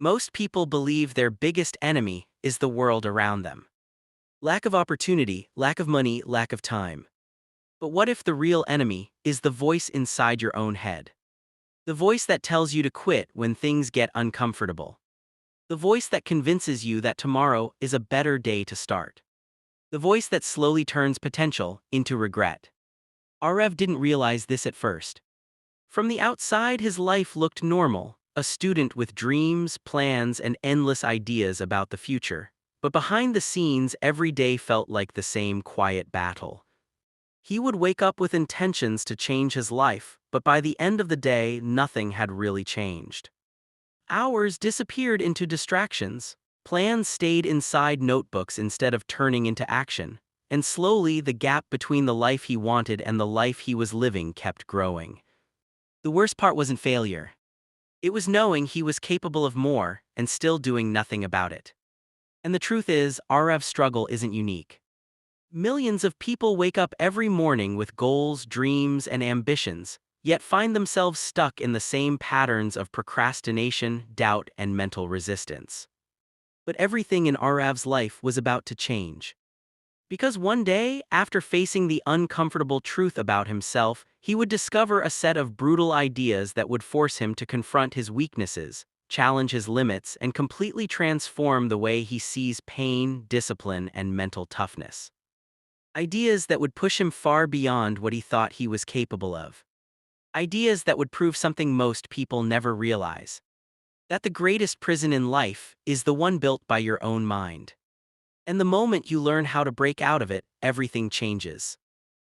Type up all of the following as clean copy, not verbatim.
Most people believe their biggest enemy is the world around them. Lack of opportunity, lack of money, lack of time. But what if the real enemy is the voice inside your own head? The voice that tells you to quit when things get uncomfortable. The voice that convinces you that tomorrow is a better day to start. The voice that slowly turns potential into regret. Arev didn't realize this at first. From the outside, his life looked normal, a student with dreams, plans, and endless ideas about the future. But behind the scenes, every day felt like the same quiet battle. He would wake up with intentions to change his life, but by the end of the day, nothing had really changed. Hours disappeared into distractions. Plans stayed inside notebooks instead of turning into action. And slowly, the gap between the life he wanted and the life he was living kept growing. The worst part wasn't failure. It was knowing he was capable of more and still doing nothing about it. And the truth is, Arev's struggle isn't unique. Millions of people wake up every morning with goals, dreams, and ambitions, yet find themselves stuck in the same patterns of procrastination, doubt, and mental resistance. But everything in Arev's life was about to change. Because one day, after facing the uncomfortable truth about himself, he would discover a set of brutal ideas that would force him to confront his weaknesses, challenge his limits, and completely transform the way he sees pain, discipline, and mental toughness. Ideas that would push him far beyond what he thought he was capable of. Ideas that would prove something most people never realize: that the greatest prison in life is the one built by your own mind. And the moment you learn how to break out of it, everything changes.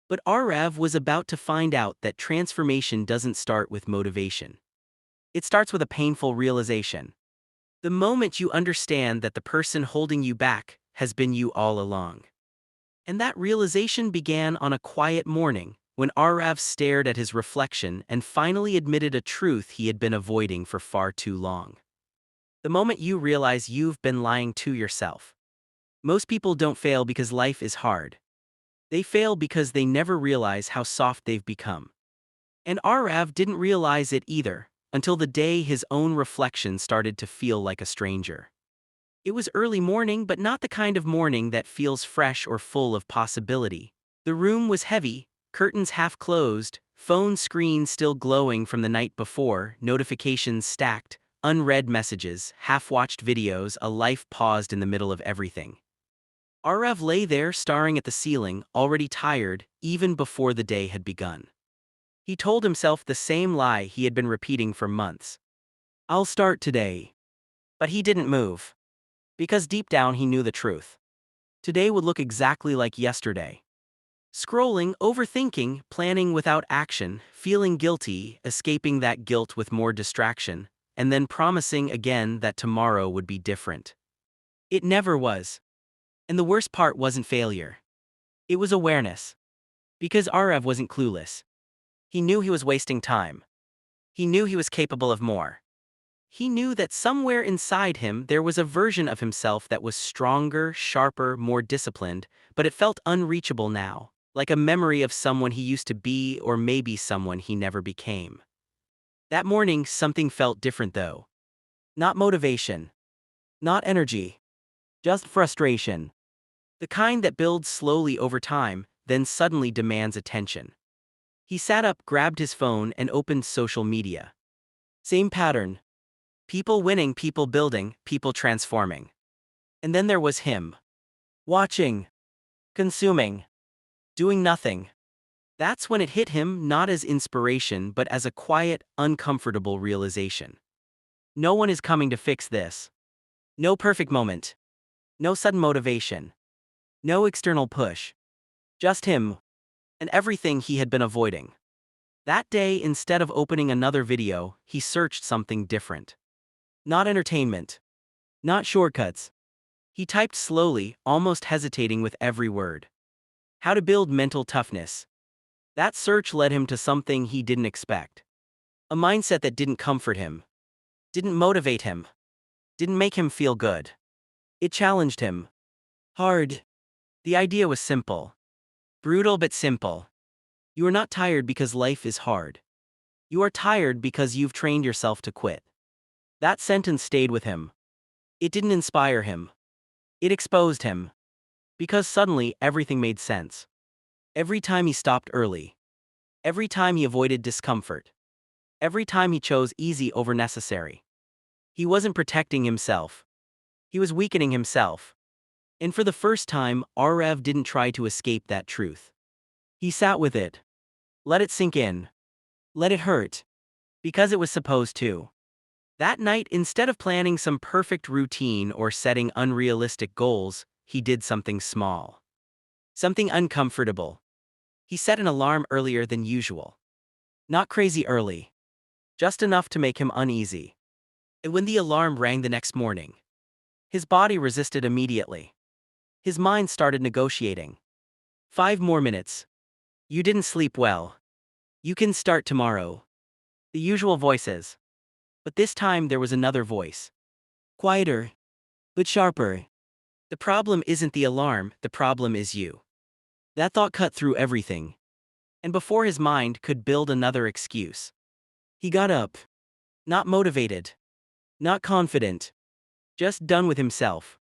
But Arev was about to find out that transformation doesn't start with motivation. It starts with a painful realization. The moment you understand that the person holding you back has been you all along. And that realization began on a quiet morning, when Arev stared at his reflection and finally admitted a truth he had been avoiding for far too long. The moment you realize you've been lying to yourself. Most people don't fail because life is hard. They fail because they never realize how soft they've become. And Arev didn't realize it either, until the day his own reflection started to feel like a stranger. It was early morning, but not the kind of morning that feels fresh or full of possibility. The room was heavy, curtains half closed, phone screen still glowing from the night before, notifications stacked, unread messages, half-watched videos, a life paused in the middle of everything. Arev lay there staring at the ceiling, already tired, even before the day had begun. He told himself the same lie he had been repeating for months. I'll start today. But he didn't move. Because deep down he knew the truth. Today would look exactly like yesterday. Scrolling, overthinking, planning without action, feeling guilty, escaping that guilt with more distraction, and then promising again that tomorrow would be different. It never was. And the worst part wasn't failure. It was awareness. Because Arev wasn't clueless. He knew he was wasting time. He knew he was capable of more. He knew that somewhere inside him there was a version of himself that was stronger, sharper, more disciplined, but it felt unreachable now, like a memory of someone he used to be or maybe someone he never became. That morning, something felt different though. Not motivation. Not energy. Just frustration. The kind that builds slowly over time, then suddenly demands attention. He sat up, grabbed his phone, and opened social media. Same pattern. People winning, people building, people transforming. And then there was him. Watching. Consuming. Doing nothing. That's when it hit him, not as inspiration but as a quiet, uncomfortable realization. No one is coming to fix this. No perfect moment. No sudden motivation. No external push. Just him. And everything he had been avoiding. That day, instead of opening another video, he searched something different. Not entertainment. Not shortcuts. He typed slowly, almost hesitating with every word. How to build mental toughness. That search led him to something he didn't expect. A mindset that didn't comfort him. Didn't motivate him. Didn't make him feel good. It challenged him. Hard. The idea was simple. Brutal but simple. You are not tired because life is hard. You are tired because you've trained yourself to quit. That sentence stayed with him. It didn't inspire him. It exposed him. Because suddenly everything made sense. Every time he stopped early. Every time he avoided discomfort. Every time he chose easy over necessary. He wasn't protecting himself. He was weakening himself. And for the first time, Arev didn't try to escape that truth. He sat with it. Let it sink in. Let it hurt. Because it was supposed to. That night, instead of planning some perfect routine or setting unrealistic goals, he did something small. Something uncomfortable. He set an alarm earlier than usual. Not crazy early. Just enough to make him uneasy. And when the alarm rang the next morning, his body resisted immediately. His mind started negotiating. 5 more minutes. You didn't sleep well. You can start tomorrow. The usual voices. But this time there was another voice. Quieter. But sharper. The problem isn't the alarm, the problem is you. That thought cut through everything. And before his mind could build another excuse, he got up. Not motivated. Not confident. Just done with himself.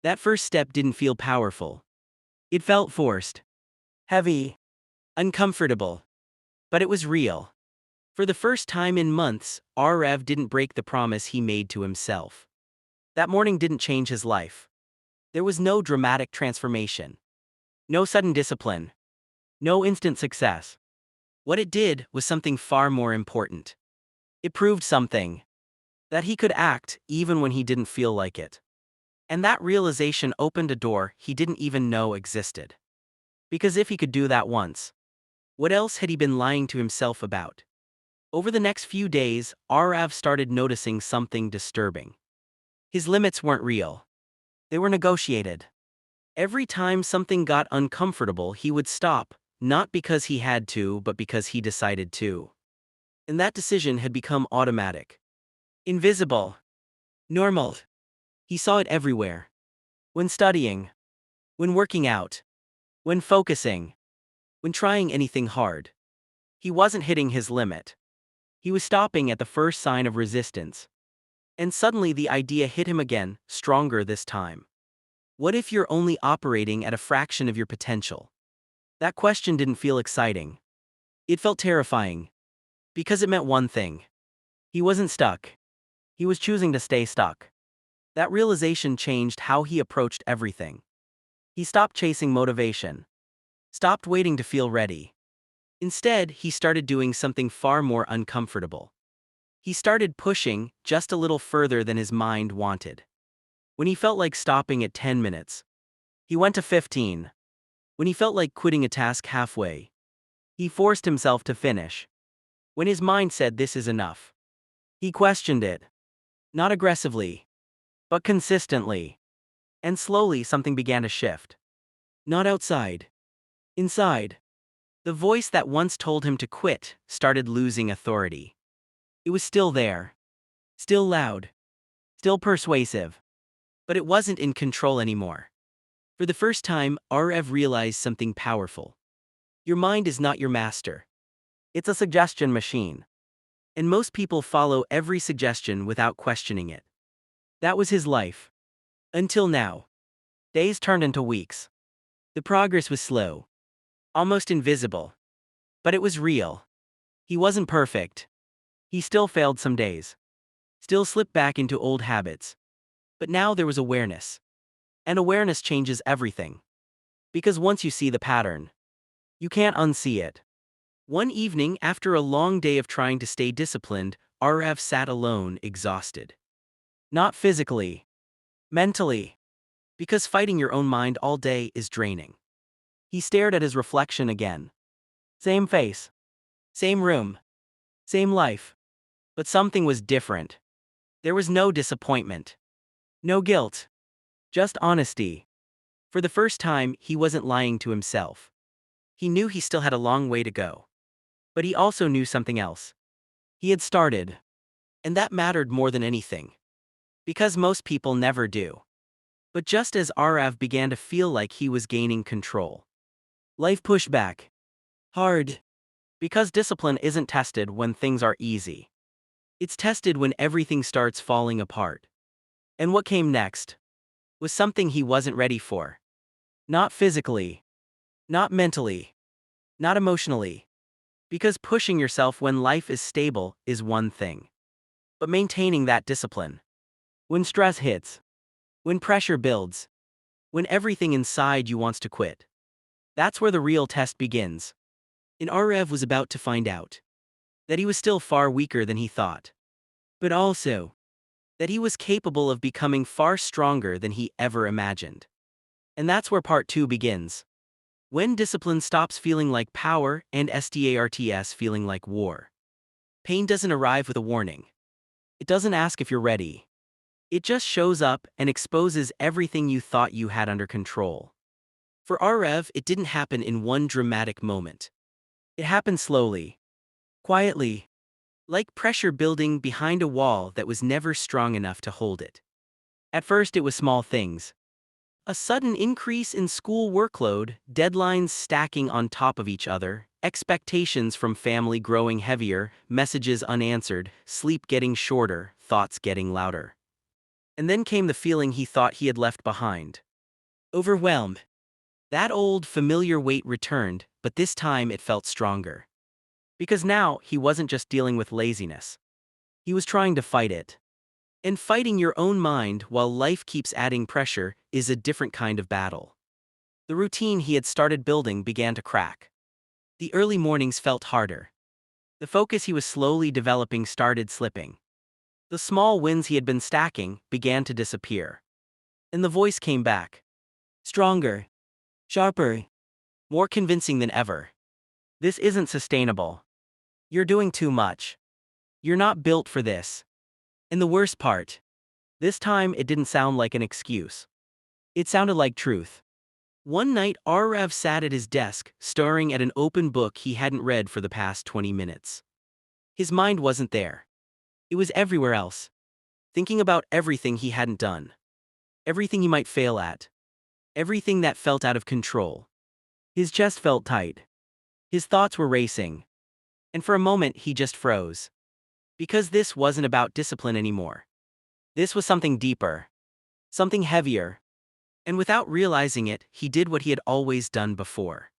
That first step didn't feel powerful. It felt forced. Heavy. Uncomfortable. But it was real. For the first time in months, Arev didn't break the promise he made to himself. That morning didn't change his life. There was no dramatic transformation. No sudden discipline. No instant success. What it did was something far more important. It proved something. That he could act even when he didn't feel like it. And that realization opened a door he didn't even know existed. Because if he could do that once, what else had he been lying to himself about? Over the next few days, Arev started noticing something disturbing. His limits weren't real. They were negotiated. Every time something got uncomfortable, he would stop, not because he had to, but because he decided to. And that decision had become automatic. Invisible. Normal. He saw it everywhere. When studying. When working out. When focusing. When trying anything hard. He wasn't hitting his limit. He was stopping at the first sign of resistance. And suddenly the idea hit him again, stronger this time. What if you're only operating at a fraction of your potential? That question didn't feel exciting. It felt terrifying. Because it meant one thing. He wasn't stuck. He was choosing to stay stuck. That realization changed how he approached everything. He stopped chasing motivation. Stopped waiting to feel ready. Instead, he started doing something far more uncomfortable. He started pushing just a little further than his mind wanted. When he felt like stopping at 10 minutes, he went to 15. When he felt like quitting a task halfway, he forced himself to finish. When his mind said this is enough, he questioned it. Not aggressively, but consistently. And slowly something began to shift. Not outside. Inside. The voice that once told him to quit started losing authority. It was still there. Still loud. Still persuasive. But it wasn't in control anymore. For the first time, Arev realized something powerful. Your mind is not your master. It's a suggestion machine. And most people follow every suggestion without questioning it. That was his life. Until now. Days turned into weeks. The progress was slow. Almost invisible. But it was real. He wasn't perfect. He still failed some days. Still slipped back into old habits. But now there was awareness. And awareness changes everything. Because once you see the pattern, you can't unsee it. One evening, after a long day of trying to stay disciplined, Arev sat alone, exhausted. Not physically. Mentally. Because fighting your own mind all day is draining. He stared at his reflection again. Same face. Same room. Same life. But something was different. There was no disappointment. No guilt. Just honesty. For the first time, he wasn't lying to himself. He knew he still had a long way to go. But he also knew something else. He had started. And that mattered more than anything. Because most people never do. But just as Arev began to feel like he was gaining control, life pushed back. Hard. Because discipline isn't tested when things are easy. It's tested when everything starts falling apart. And what came next was something he wasn't ready for. Not physically, not mentally, not emotionally. Because pushing yourself when life is stable is one thing. But maintaining that discipline, when stress hits, when pressure builds, when everything inside you wants to quit, that's where the real test begins. And Arev was about to find out that he was still far weaker than he thought, but also that he was capable of becoming far stronger than he ever imagined. And that's where part 2 begins. When discipline stops feeling like power and starts feeling like war. Pain doesn't arrive with a warning. It doesn't ask if you're ready. It just shows up and exposes everything you thought you had under control. For Arev, it didn't happen in one dramatic moment. It happened slowly, quietly, like pressure building behind a wall that was never strong enough to hold it. At first, it was small things. A sudden increase in school workload, deadlines stacking on top of each other, expectations from family growing heavier, messages unanswered, sleep getting shorter, thoughts getting louder. And then came the feeling he thought he had left behind. Overwhelmed. That old, familiar weight returned, but this time it felt stronger. Because now, he wasn't just dealing with laziness. He was trying to fight it. And fighting your own mind while life keeps adding pressure is a different kind of battle. The routine he had started building began to crack. The early mornings felt harder. The focus he was slowly developing started slipping. The small wins he had been stacking began to disappear. And the voice came back. Stronger. Sharper. More convincing than ever. This isn't sustainable. You're doing too much. You're not built for this. And the worst part, this time it didn't sound like an excuse. It sounded like truth. One night, Arev sat at his desk, staring at an open book he hadn't read for the past 20 minutes. His mind wasn't there. It was everywhere else. Thinking about everything he hadn't done. Everything he might fail at. Everything that felt out of control. His chest felt tight. His thoughts were racing. And for a moment, he just froze. Because this wasn't about discipline anymore. This was something deeper. Something heavier. And without realizing it, he did what he had always done before.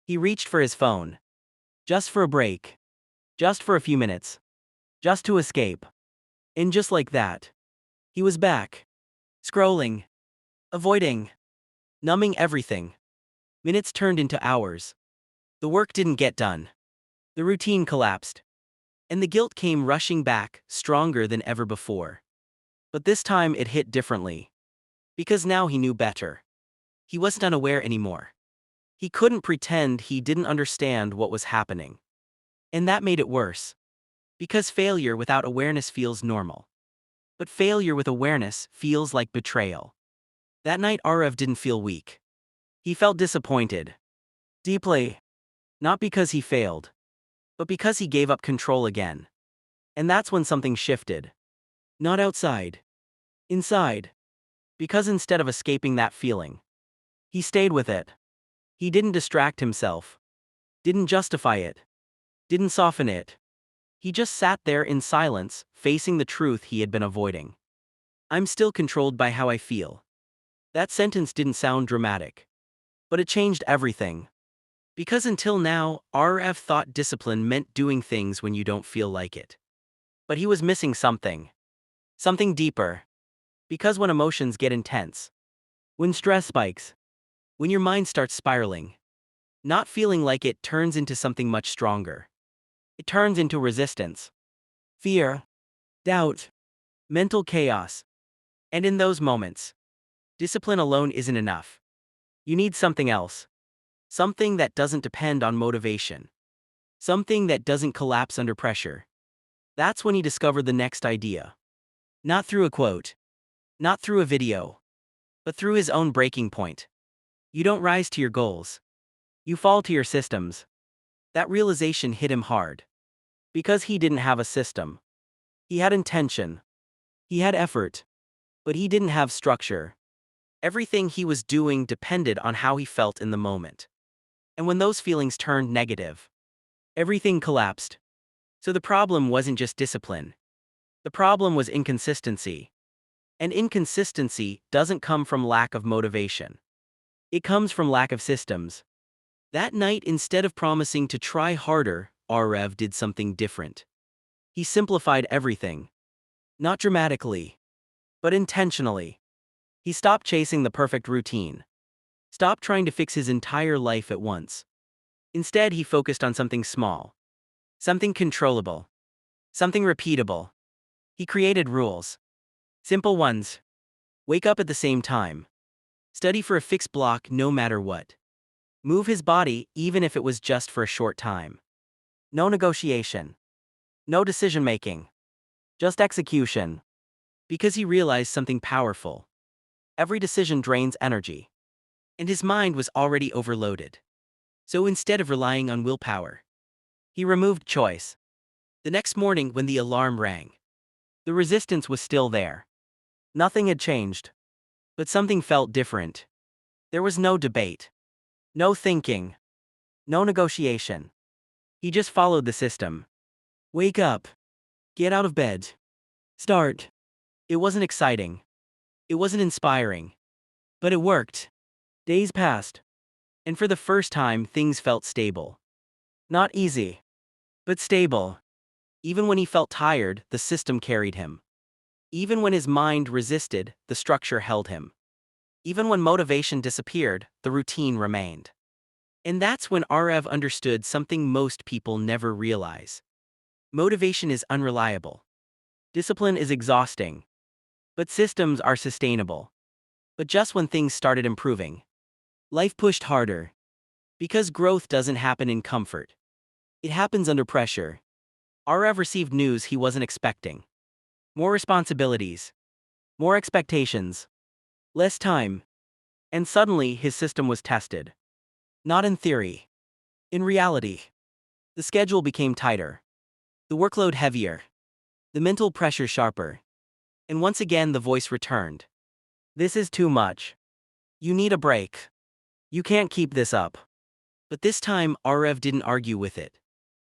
He reached for his phone. Just for a break. Just for a few minutes. Just to escape. And just like that, he was back. Scrolling. Avoiding. Numbing everything. Minutes turned into hours. The work didn't get done. The routine collapsed. And the guilt came rushing back, stronger than ever before. But this time it hit differently. Because now he knew better. He wasn't unaware anymore. He couldn't pretend he didn't understand what was happening. And that made it worse. Because failure without awareness feels normal. But failure with awareness feels like betrayal. That night Arev didn't feel weak. He felt disappointed. Deeply. Not because he failed. But because he gave up control again. And that's when something shifted. Not outside. Inside. Because instead of escaping that feeling, he stayed with it. He didn't distract himself. Didn't justify it. Didn't soften it. He just sat there in silence, facing the truth he had been avoiding. I'm still controlled by how I feel. That sentence didn't sound dramatic. But it changed everything. Because until now, Arev thought discipline meant doing things when you don't feel like it. But he was missing something. Something deeper. Because when emotions get intense, when stress spikes, when your mind starts spiraling, not feeling like it turns into something much stronger. It turns into resistance, fear, doubt, mental chaos. And in those moments, discipline alone isn't enough. You need something else. Something that doesn't depend on motivation. Something that doesn't collapse under pressure. That's when he discovered the next idea. Not through a quote. Not through a video. But through his own breaking point. You don't rise to your goals. You fall to your systems. That realization hit him hard. Because he didn't have a system. He had intention. He had effort. But he didn't have structure. Everything he was doing depended on how he felt in the moment. And when those feelings turned negative, everything collapsed. So the problem wasn't just discipline. The problem was inconsistency. And inconsistency doesn't come from lack of motivation. It comes from lack of systems. That night, instead of promising to try harder, Arev did something different. He simplified everything. Not dramatically, but intentionally. He stopped chasing the perfect routine. Stopped trying to fix his entire life at once. Instead, he focused on something small. Something controllable. Something repeatable. He created rules. Simple ones. Wake up at the same time. Study for a fixed block no matter what. Move his body even if it was just for a short time. No negotiation. No decision-making. Just execution. Because he realized something powerful. Every decision drains energy. And his mind was already overloaded. So instead of relying on willpower, he removed choice. The next morning when the alarm rang, the resistance was still there. Nothing had changed. But something felt different. There was no debate. No thinking. No negotiation. He just followed the system. Wake up. Get out of bed. Start. It wasn't exciting. It wasn't inspiring. But it worked. Days passed. And for the first time, things felt stable. Not easy, but stable. Even when he felt tired, the system carried him. Even when his mind resisted, the structure held him. Even when motivation disappeared, the routine remained. And that's when Arev understood something most people never realize. Motivation is unreliable. Discipline is exhausting. But systems are sustainable. But just when things started improving, life pushed harder. Because growth doesn't happen in comfort. It happens under pressure. Arev received news he wasn't expecting. More responsibilities. More expectations. Less time. And suddenly his system was tested. Not in theory. In reality. The schedule became tighter. The workload heavier. The mental pressure sharper. And once again the voice returned. This is too much. You need a break. You can't keep this up. But this time Arev didn't argue with it.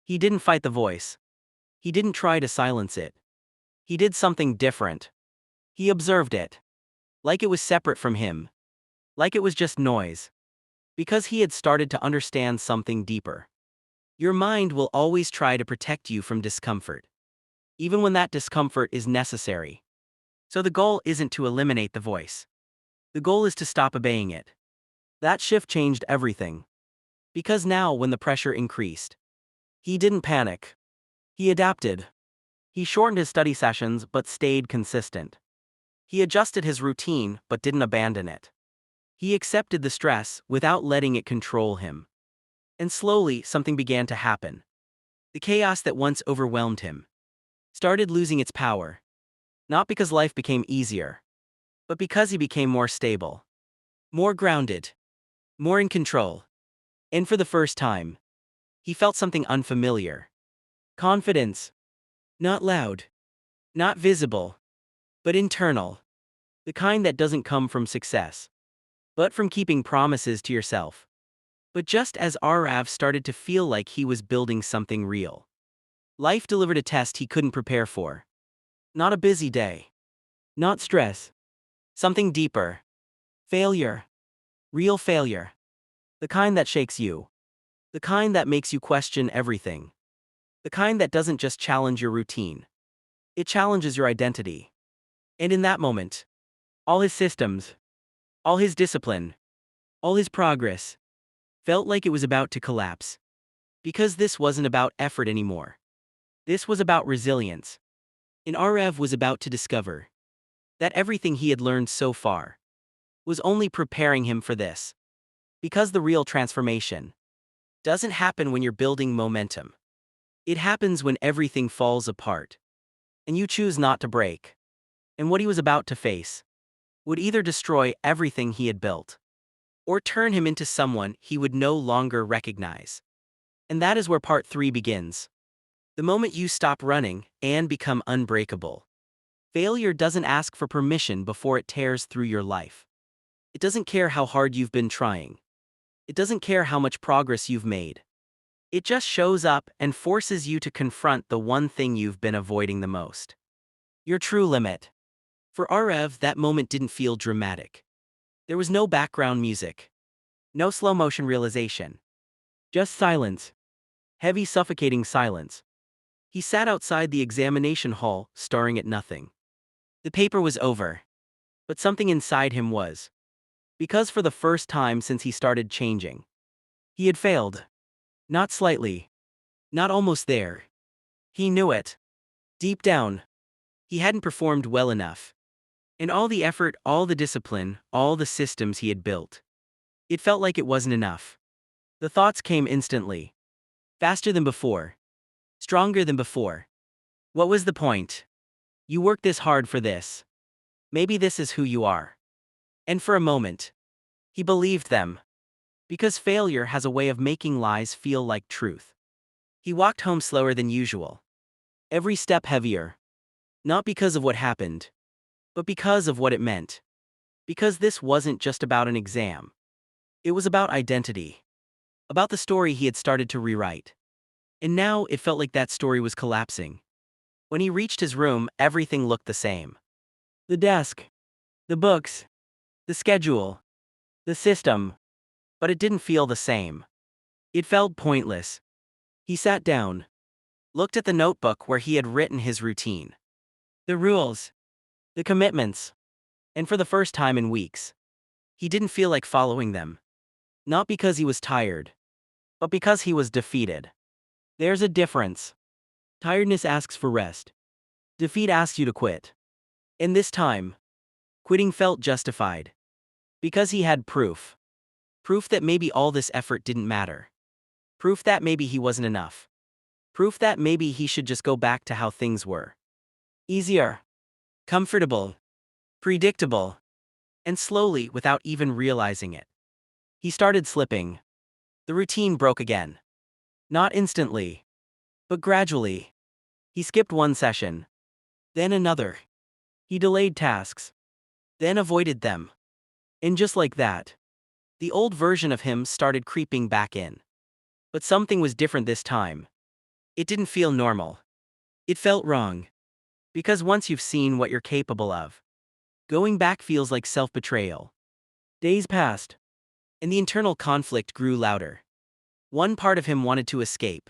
He didn't fight the voice. He didn't try to silence it. He did something different. He observed it. Like it was separate from him. Like it was just noise. Because he had started to understand something deeper. Your mind will always try to protect you from discomfort. Even when that discomfort is necessary. So the goal isn't to eliminate the voice. The goal is to stop obeying it. That shift changed everything. Because now when the pressure increased, he didn't panic. He adapted. He shortened his study sessions but stayed consistent. He adjusted his routine but didn't abandon it. He accepted the stress without letting it control him. And slowly something began to happen. The chaos that once overwhelmed him started losing its power. Not because life became easier, but because he became more stable. More grounded. More in control. And for the first time, he felt something unfamiliar. Confidence. Not loud. Not visible. But internal. The kind that doesn't come from success, but from keeping promises to yourself. But just as Arev started to feel like he was building something real, life delivered a test he couldn't prepare for. Not a busy day. Not stress. Something deeper. Failure. Real failure. The kind that shakes you. The kind that makes you question everything. The kind that doesn't just challenge your routine. It challenges your identity. And in that moment, all his systems, all his discipline, all his progress, felt like it was about to collapse. Because this wasn't about effort anymore. This was about resilience. And Arev was about to discover that everything he had learned so far was only preparing him for this. Because the real transformation doesn't happen when you're building momentum. It happens when everything falls apart. And you choose not to break. And what he was about to face would either destroy everything he had built, or turn him into someone he would no longer recognize. And that is where part 3 begins. The moment you stop running and become unbreakable. Failure doesn't ask for permission before it tears through your life. It doesn't care how hard you've been trying. It doesn't care how much progress you've made. It just shows up and forces you to confront the one thing you've been avoiding the most. Your true limit. For Arev, that moment didn't feel dramatic. There was no background music. No slow motion realization. Just silence. Heavy, suffocating silence. He sat outside the examination hall, staring at nothing. The paper was over. But something inside him was. Because for the first time since he started changing, he had failed. Not slightly. Not almost there. He knew it. Deep down. He hadn't performed well enough. And all the effort, all the discipline, all the systems he had built. It felt like it wasn't enough. The thoughts came instantly. Faster than before. Stronger than before. What was the point? You worked this hard for this. Maybe this is who you are. And for a moment, he believed them. Because failure has a way of making lies feel like truth. He walked home slower than usual. Every step heavier. Not because of what happened, but because of what it meant. Because this wasn't just about an exam. It was about identity. About the story he had started to rewrite. And now it felt like that story was collapsing. When he reached his room, everything looked the same. The desk. The books. The schedule. The system. But it didn't feel the same. It felt pointless. He sat down. Looked at the notebook where he had written his routine. The rules. The commitments. And for the first time in weeks, he didn't feel like following them. Not because he was tired, but because he was defeated. There's a difference. Tiredness asks for rest. Defeat asks you to quit. And this time, quitting felt justified. Because he had proof. Proof that maybe all this effort didn't matter. Proof that maybe he wasn't enough. Proof that maybe he should just go back to how things were. Easier. Comfortable. Predictable. And slowly, without even realizing it, he started slipping. The routine broke again. Not instantly, but gradually. He skipped one session. Then another. He delayed tasks. Then avoided them. And just like that, the old version of him started creeping back in. But something was different this time. It didn't feel normal. It felt wrong. Because once you've seen what you're capable of, going back feels like self-betrayal. Days passed, and the internal conflict grew louder. One part of him wanted to escape.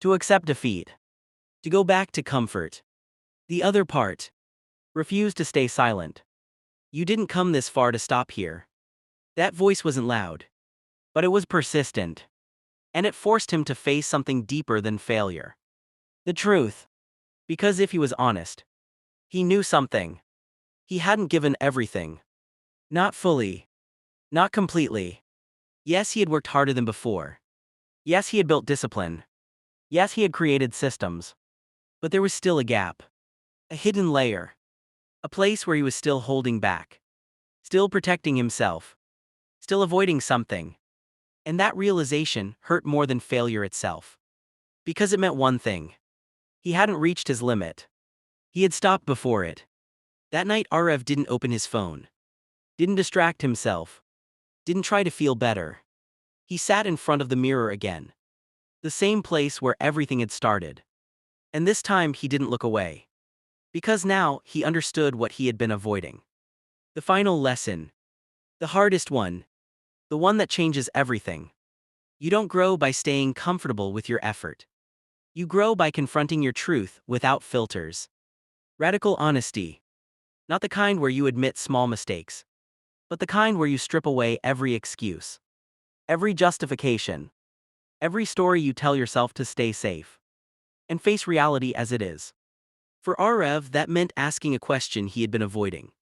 To accept defeat. To go back to comfort. The other part refused to stay silent. You didn't come this far to stop here. That voice wasn't loud. But it was persistent. And it forced him to face something deeper than failure. The truth. Because if he was honest, he knew something. He hadn't given everything. Not fully. Not completely. Yes, he had worked harder than before. Yes, he had built discipline. Yes, he had created systems. But there was still a gap. A hidden layer. A place where he was still holding back. Still protecting himself. Still avoiding something. And that realization hurt more than failure itself. Because it meant one thing. He hadn't reached his limit. He had stopped before it. That night Arev didn't open his phone. Didn't distract himself. Didn't try to feel better. He sat in front of the mirror again. The same place where everything had started. And this time he didn't look away. Because now he understood what he had been avoiding. The final lesson. The hardest one. The one that changes everything. You don't grow by staying comfortable with your effort. You grow by confronting your truth without filters. Radical honesty. Not the kind where you admit small mistakes, but the kind where you strip away every excuse. Every justification. Every story you tell yourself to stay safe. And face reality as it is. For Arev, that meant asking a question he had been avoiding.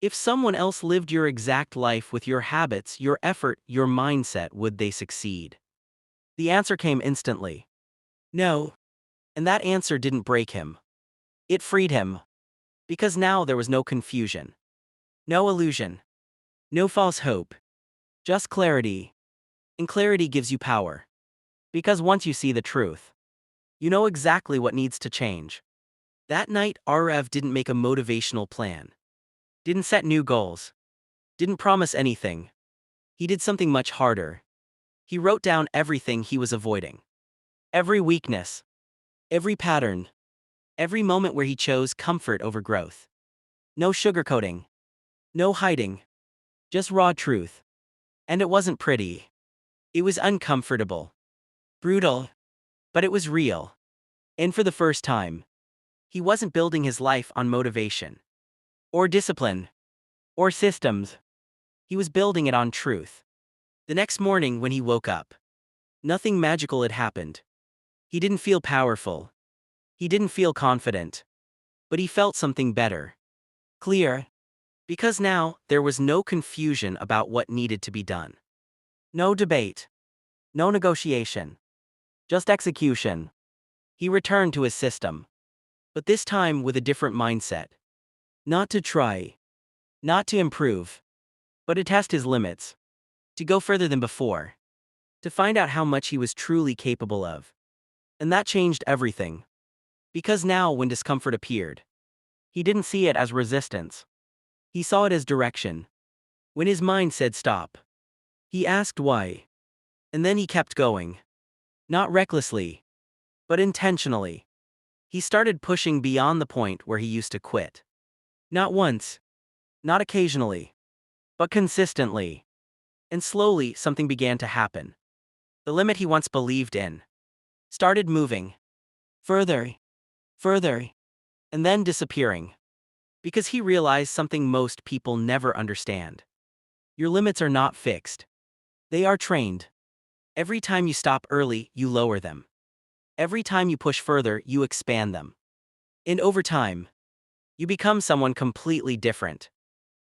If someone else lived your exact life with your habits, your effort, your mindset, would they succeed? The answer came instantly. No. And that answer didn't break him. It freed him. Because now there was no confusion. No illusion. No false hope. Just clarity. And clarity gives you power. Because once you see the truth, you know exactly what needs to change. That night, Arev didn't make a motivational plan. Didn't set new goals. Didn't promise anything. He did something much harder. He wrote down everything he was avoiding. Every weakness. Every pattern. Every moment where he chose comfort over growth. No sugarcoating. No hiding. Just raw truth. And it wasn't pretty. It was uncomfortable. Brutal. But it was real. And for the first time, he wasn't building his life on motivation. Or discipline. Or systems. He was building it on truth. The next morning when he woke up, nothing magical had happened. He didn't feel powerful. He didn't feel confident. But he felt something better. Clear. Because now, there was no confusion about what needed to be done. No debate. No negotiation. Just execution. He returned to his system. But this time with a different mindset. Not to try. Not to improve. But to test his limits. To go further than before. To find out how much he was truly capable of. And that changed everything. Because now when discomfort appeared, he didn't see it as resistance. He saw it as direction. When his mind said stop, he asked why. And then he kept going. Not recklessly, but intentionally. He started pushing beyond the point where he used to quit. Not once. Not occasionally. But consistently. And slowly something began to happen. The limit he once believed in started moving. Further. Further. And then disappearing. Because he realized something most people never understand. Your limits are not fixed. They are trained. Every time you stop early, you lower them. Every time you push further, you expand them. And over time, you become someone completely different.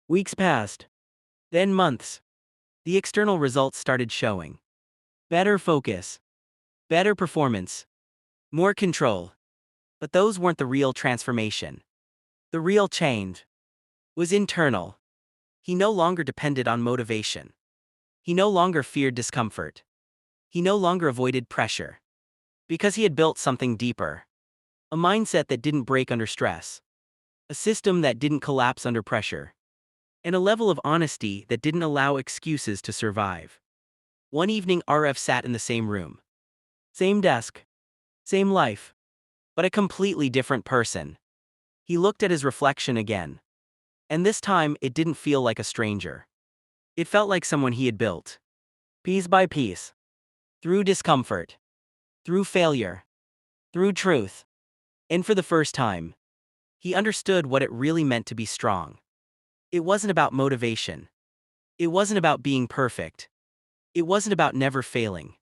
Weeks passed. Then months. The external results started showing. Better focus. Better performance. More control. But those weren't the real transformation. The real change was internal. He no longer depended on motivation. He no longer feared discomfort. He no longer avoided pressure. Because he had built something deeper. A mindset that didn't break under stress. A system that didn't collapse under pressure. And a level of honesty that didn't allow excuses to survive. One evening RF sat in the same room. Same desk. Same life. But a completely different person. He looked at his reflection again. And this time, it didn't feel like a stranger. It felt like someone he had built. Piece by piece. Through discomfort. Through failure. Through truth. And for the first time, he understood what it really meant to be strong. It wasn't about motivation. It wasn't about being perfect. It wasn't about never failing.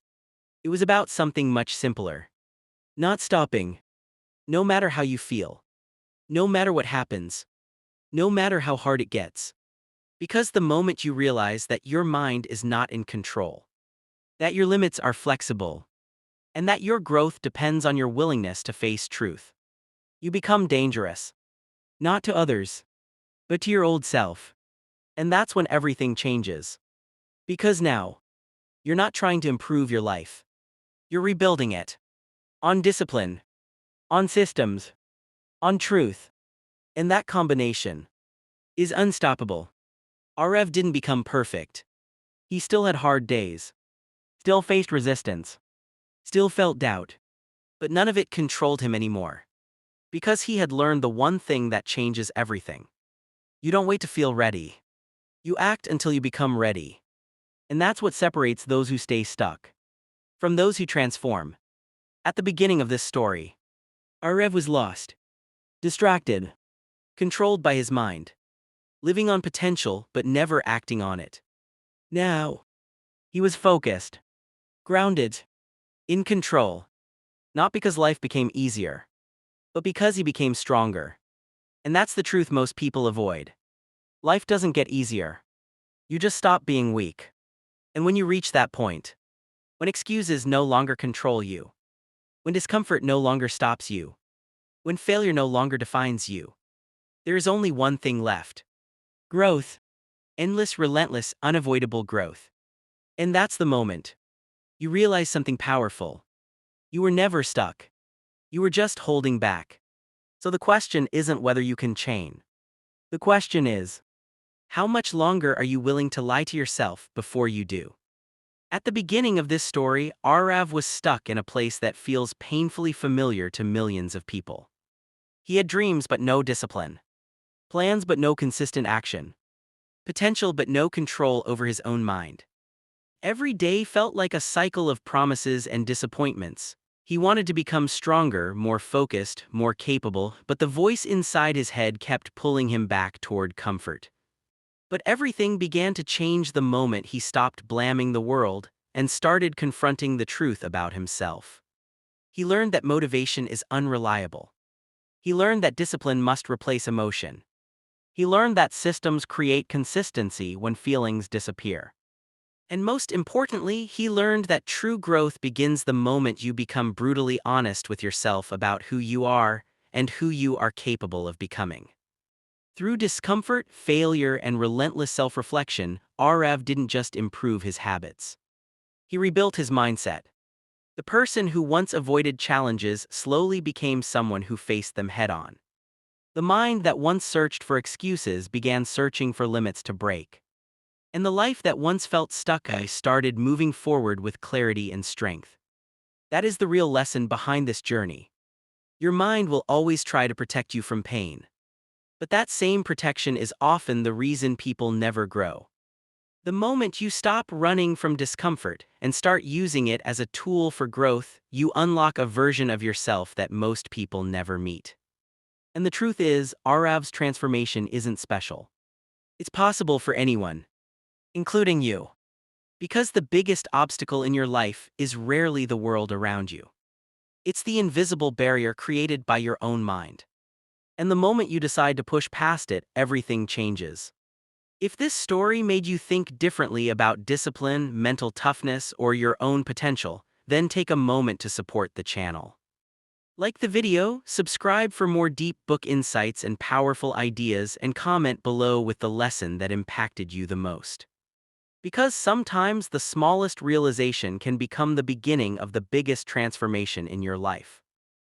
It was about something much simpler. Not stopping. No matter how you feel. No matter what happens. No matter how hard it gets. Because the moment you realize that your mind is not in control. That your limits are flexible. And that your growth depends on your willingness to face truth. You become dangerous. Not to others. But to your old self. And that's when everything changes. Because now, you're not trying to improve your life. You're rebuilding it. On discipline. On systems. On truth. And that combination is unstoppable. RF didn't become perfect. He still had hard days. Still faced resistance. Still felt doubt. But none of it controlled him anymore. Because he had learned the one thing that changes everything. You don't wait to feel ready. You act until you become ready. And that's what separates those who stay stuck from those who transform. At the beginning of this story, RF was lost. Distracted. Controlled by his mind. Living on potential but never acting on it. Now, he was focused. Grounded. In control. Not because life became easier. But because he became stronger. And that's the truth most people avoid. Life doesn't get easier. You just stop being weak. And when you reach that point, when excuses no longer control you, when discomfort no longer stops you, when failure no longer defines you, there is only one thing left. Growth. Endless, relentless, unavoidable growth. And that's the moment you realize something powerful. You were never stuck. You were just holding back. So the question isn't whether you can change. The question is, how much longer are you willing to lie to yourself before you do? At the beginning of this story, Arav was stuck in a place that feels painfully familiar to millions of people. He had dreams but no discipline. Plans but no consistent action. Potential but no control over his own mind. Every day felt like a cycle of promises and disappointments. He wanted to become stronger, more focused, more capable, but the voice inside his head kept pulling him back toward comfort. But everything began to change the moment he stopped blaming the world and started confronting the truth about himself. He learned that motivation is unreliable. He learned that discipline must replace emotion. He learned that systems create consistency when feelings disappear. And most importantly, he learned that true growth begins the moment you become brutally honest with yourself about who you are and who you are capable of becoming. Through discomfort, failure, and relentless self-reflection, Arav didn't just improve his habits. He rebuilt his mindset. The person who once avoided challenges slowly became someone who faced them head-on. The mind that once searched for excuses began searching for limits to break. And the life that once felt stuck started moving forward with clarity and strength. That is the real lesson behind this journey. Your mind will always try to protect you from pain. But that same protection is often the reason people never grow. The moment you stop running from discomfort and start using it as a tool for growth, you unlock a version of yourself that most people never meet. And the truth is, Arav's transformation isn't special. It's possible for anyone, including you. Because the biggest obstacle in your life is rarely the world around you. It's the invisible barrier created by your own mind. And the moment you decide to push past it, everything changes. If this story made you think differently about discipline, mental toughness, or your own potential, then take a moment to support the channel. Like the video, subscribe for more deep book insights and powerful ideas, and comment below with the lesson that impacted you the most. Because sometimes the smallest realization can become the beginning of the biggest transformation in your life.